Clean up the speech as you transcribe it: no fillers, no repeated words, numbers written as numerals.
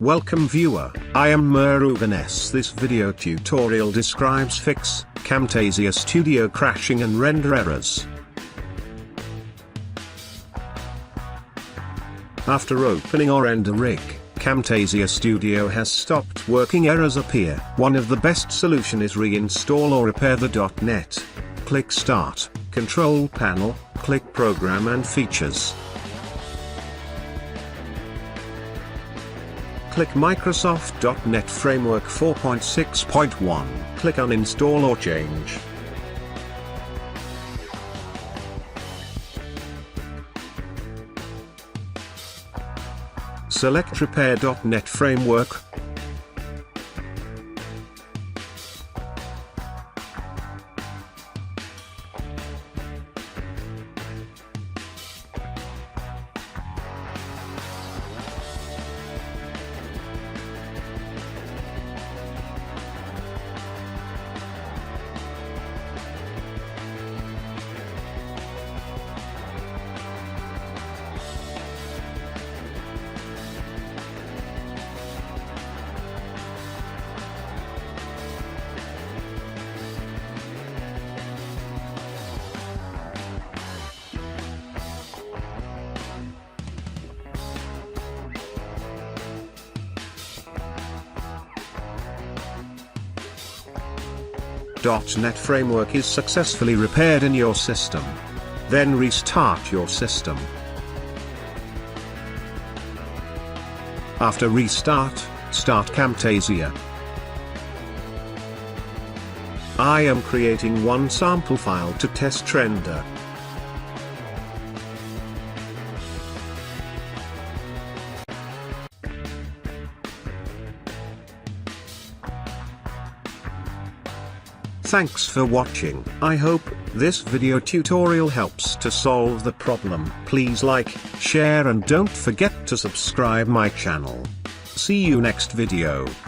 Welcome viewer, I am Murugan. This video tutorial describes fix Camtasia Studio crashing and render errors. After opening or rendering, Camtasia Studio has stopped working, errors appear. One of the best solution is reinstall or repair the .NET. Click Start, Control Panel, click Program and Features. Click Microsoft.NET Framework 4.6.1, click Uninstall or Change. Select Repair.NET Framework. .NET Framework is successfully repaired in your system. Then restart your system. After restart, start Camtasia. I am creating one sample file to test render. Thanks for watching. I hope this video tutorial helps to solve the problem. Please like, share and don't forget to subscribe my channel. See you next video.